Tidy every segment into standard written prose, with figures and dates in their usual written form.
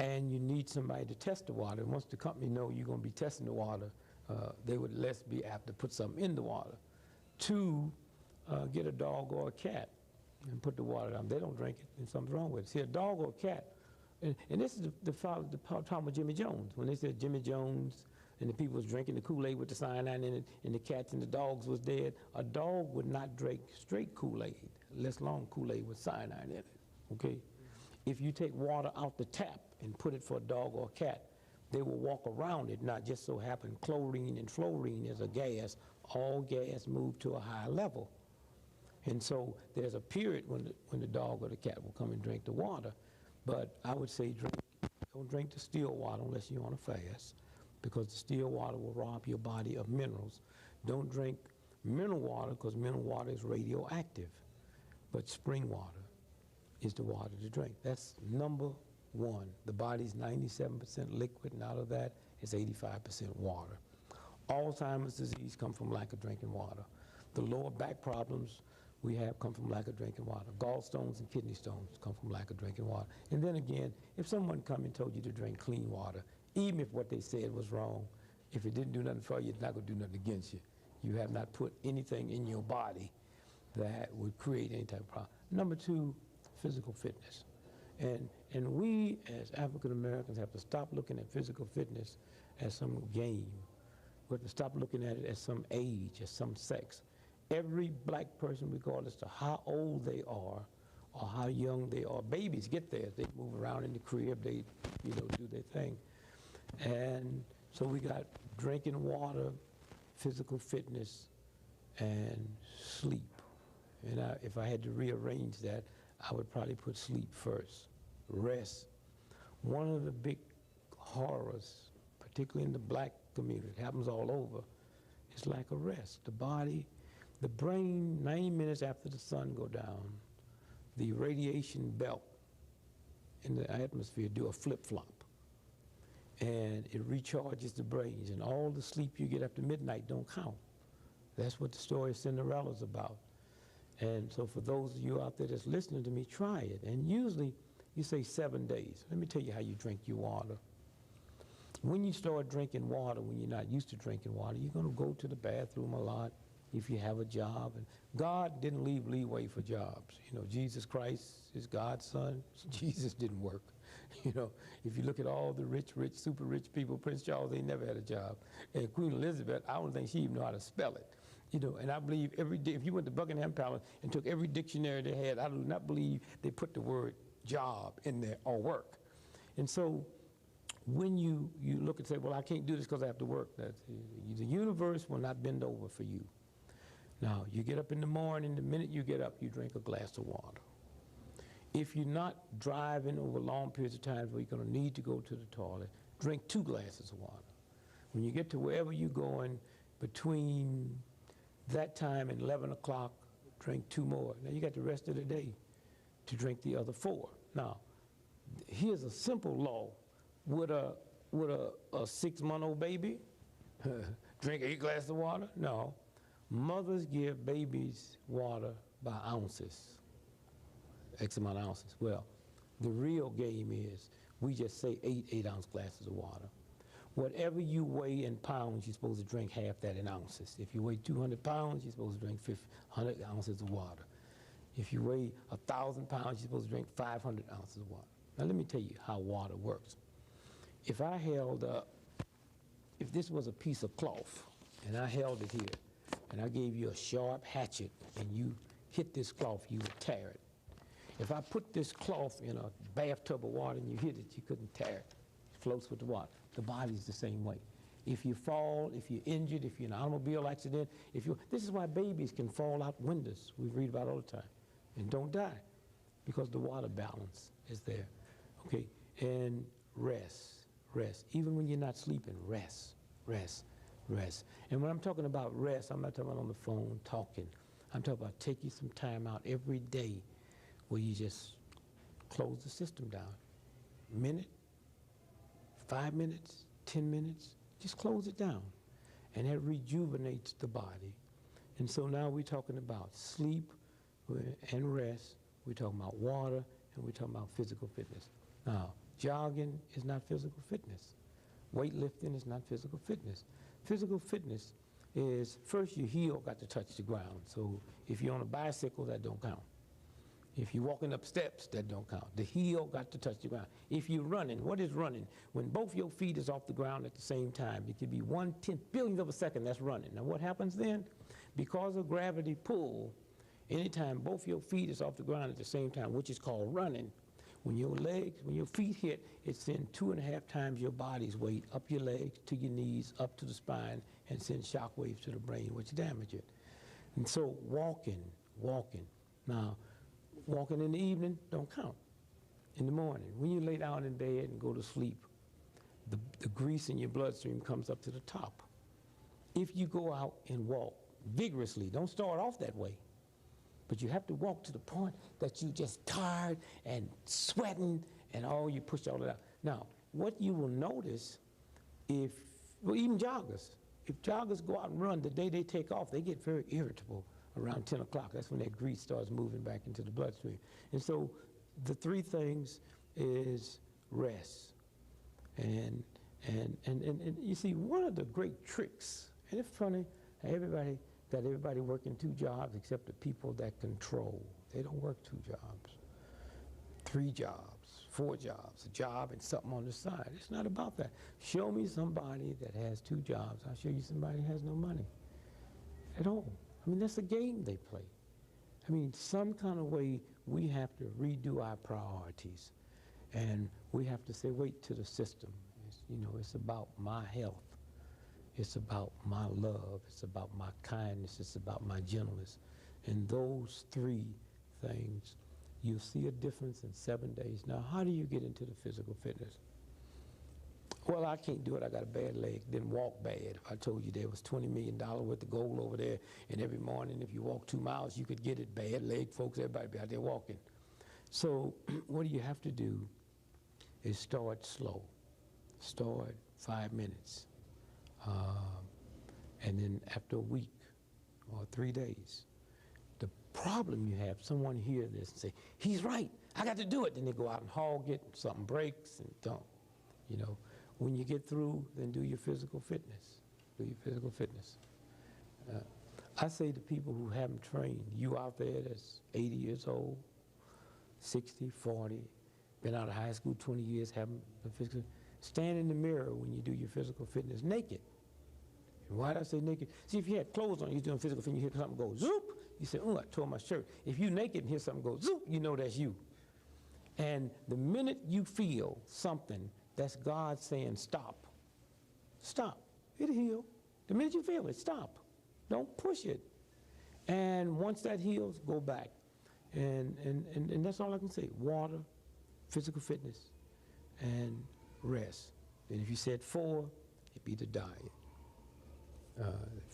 and you need somebody to test the water. And once the company know you're going to be testing the water, they would less be apt to put something in the water. Two, get a dog or a cat and put the water down. They don't drink it, and something's wrong with it. See, a dog or a cat, and this is the problem with Jimmy Jones. When they said Jimmy Jones and the people was drinking the Kool-Aid with the cyanide in it, and the cats and the dogs was dead, a dog would not drink straight Kool-Aid, less long Kool-Aid with cyanide in it, okay? If you take water out the tap and put it for a dog or a cat, they will walk around it. Not just so happen chlorine and fluorine is a gas. All gas move to a higher level. And so there's a period when the dog or the cat will come and drink the water. But I would say don't drink the still water unless you're on a fast, because the still water will rob your body of minerals. Don't drink mineral water, because mineral water is radioactive. But spring water is the water to drink. That's number one. The body's 97% liquid, and out of that is 85% water. Alzheimer's disease comes from lack of drinking water. The lower back problems we have come from lack of drinking water. Gallstones and kidney stones come from lack of drinking water. And then again, if someone come and told you to drink clean water, even if what they said was wrong, if it didn't do nothing for you, it's not going to do nothing against you. You have not put anything in your body that would create any type of problem. Number two, physical fitness. And we as African Americans have to stop looking at physical fitness as some game. We have to stop looking at it as some age, as some sex. Every black person, regardless of how old they are or how young they are, babies get there. They move around in the crib, they do their thing. And so we got drinking water, physical fitness, and sleep. And if I had to rearrange that, I would probably put sleep first. Rest. One of the big horrors, particularly in the black community, it happens all over, is lack of rest. The body, the brain, 90 minutes after the sun go down, the radiation belt in the atmosphere do a flip-flop. And it recharges the brains, and all the sleep you get after midnight don't count. That's what the story of Cinderella's about. And so for those of you out there that's listening to me, try it. And usually you say 7 days. Let me tell you how you drink your water. When you start drinking water, when you're not used to drinking water, you're going to go to the bathroom a lot if you have a job. And God didn't leave leeway for jobs. You know, Jesus Christ is God's son. Jesus didn't work. You know, if you look at all the rich, super rich people, Prince Charles, they never had a job. And Queen Elizabeth, I don't think she even knew how to spell it. You know, and I believe every day, if you went to Buckingham Palace and took every dictionary they had, I do not believe they put the word job in there or work. And so when you look and say, well, I can't do this because I have to work, the universe will not bend over for you. Now, you get up in the morning, the minute you get up, you drink a glass of water. If you're not driving over long periods of time where you're going to need to go to the toilet, drink 2 glasses of water. When you get to wherever you're going, between that time and 11 o'clock, drink 2 more. Now you got the rest of the day to drink the other 4. Now, here's a simple law. Would a 6-month-old baby drink 8 glasses of water? No. Mothers give babies water by ounces, X amount of ounces. Well, the real game is we just say 8-ounce glasses of water. Whatever you weigh in pounds, you're supposed to drink half that in ounces. If you weigh 200 pounds, you're supposed to drink 100 ounces of water. If you weigh 1,000 pounds, you're supposed to drink 500 ounces of water. Now let me tell you how water works. If I held if this was a piece of cloth, and I held it here, and I gave you a sharp hatchet, and you hit this cloth, you would tear it. If I put this cloth in a bathtub of water and you hit it, you couldn't tear it. It floats with the water. The body's the same way. If you fall, if you're injured, if you're in an automobile accident, this is why babies can fall out windows, we read about all the time, and don't die, because the water balance is there. Okay, and rest. Even when you're not sleeping, rest. And when I'm talking about rest, I'm not talking about on the phone talking. I'm talking about taking some time out every day where you just close the system down. Minute, 5 minutes, 10 minutes, just close it down. And that rejuvenates the body. And so now we're talking about sleep and rest. We're talking about water, and we're talking about physical fitness. Now, Jogging is not physical fitness. Weightlifting is not physical fitness. Physical fitness is, first your heel got to touch the ground. So if you're on a bicycle, that don't count. If you're walking up steps, that don't count. The heel got to touch the ground. If you're running, what is running? When both your feet is off the ground at the same time, it could be 1/10 billionth of a second, that's running. Now what happens then? Because of gravity pull, anytime both your feet is off the ground at the same time, which is called running, when your feet hit, it sends 2.5 times your body's weight up your legs, to your knees, up to the spine, and sends shock waves to the brain, which damage it. And so walking. Now, walking in the evening don't count. In the morning, when you lay down in bed and go to sleep, the grease in your bloodstream comes up to the top. If you go out and walk vigorously, don't start off that way, but you have to walk to the point that you just tired and sweating and you push all it out. Now, what you will notice even joggers, if joggers go out and run, the day they take off, they get very irritable around 10 o'clock. That's when that grease starts moving back into the bloodstream. And so the three things is rest. And you see, one of the great tricks, and it's funny, everybody working 2 jobs except the people that control. They don't work 2 jobs, 3 jobs, 4 jobs, a job and something on the side. It's not about that. Show me somebody that has 2 jobs. I'll show you somebody who has no money at all. I mean, that's a game they play. I mean, some kind of way we have to redo our priorities. And we have to say, wait to the system. It's about my health. It's about my love. It's about my kindness. It's about my gentleness. And those 3 things, you'll see a difference in 7 days. Now, how do you get into the physical fitness? Well, I can't do it. I got a bad leg. Didn't walk bad. If I told you there was $20 million worth of gold over there, and every morning if you walk 2 miles, you could get it. Bad leg, folks, everybody be out there walking. So what you have to do is start slow. Start 5 minutes. And then after a week or 3 days, the problem you have, someone hear this and say, he's right, I got to do it. Then they go out and hog it, something breaks and don't. When you get through, then do your physical fitness. Do your physical fitness. I say to people who haven't trained, you out there that's 80 years old, 60, 40, been out of high school 20 years, haven't been physical, stand in the mirror when you do your physical fitness naked. And why do I say naked? See, if you had clothes on, you're doing physical fitness, you hear something go zoop, you say, oh, I tore my shirt. If you're naked and hear something go zoop, you know that's you. And the minute you feel something, that's God saying stop. Stop. It'll heal. The minute you feel it, stop. Don't push it. And once that heals, go back. And that's all I can say. Water, physical fitness, and rest. And if you said 4, it'd be the diet.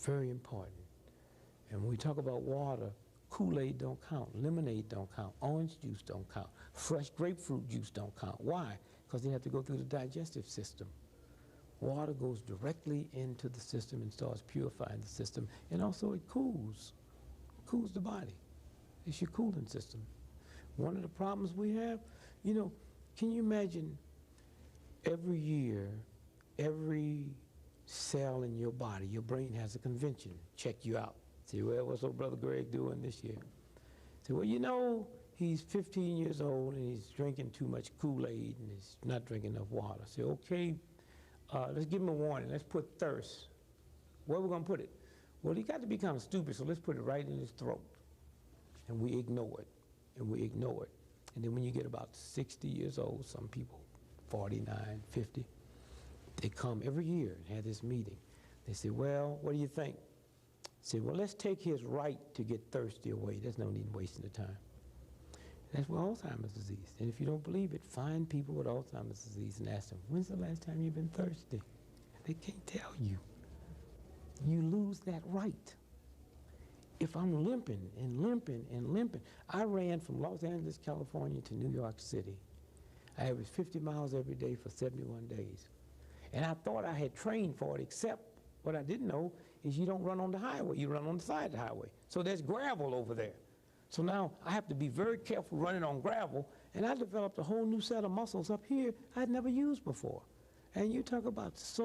Very important. And when we talk about water, Kool-Aid don't count, lemonade don't count, orange juice don't count, fresh grapefruit juice don't count. Why? Because they have to go through the digestive system. Water goes directly into the system and starts purifying the system, and also it cools the body. It's your cooling system. One of the problems we have, can you imagine every year, every cell in your body, your brain has a convention, check you out. Say, well, what's old brother Greg doing this year? Say, well, he's 15 years old and he's drinking too much Kool-Aid and he's not drinking enough water. Say, okay, let's give him a warning. Let's put thirst. Where are we going to put it? Well, he got to be kind of stupid, so let's put it right in his throat. And we ignore it, and we ignore it. And then when you get about 60 years old, some people, 49, 50, they come every year and have this meeting. They say, well, what do you think? Say, well, let's take his right to get thirsty away. There's no need in wasting the time. That's what Alzheimer's disease. And if you don't believe it, find people with Alzheimer's disease and ask them, when's the last time you've been thirsty? They can't tell you. You lose that right. If I'm limping and limping and limping, I ran from Los Angeles, California to New York City. I averaged 50 miles every day for 71 days. And I thought I had trained for it, except what I didn't know is you don't run on the highway, you run on the side of the highway. So there's gravel over there. So now I have to be very careful running on gravel, And I developed a whole new set of muscles up here I'd never used before. And you talk about so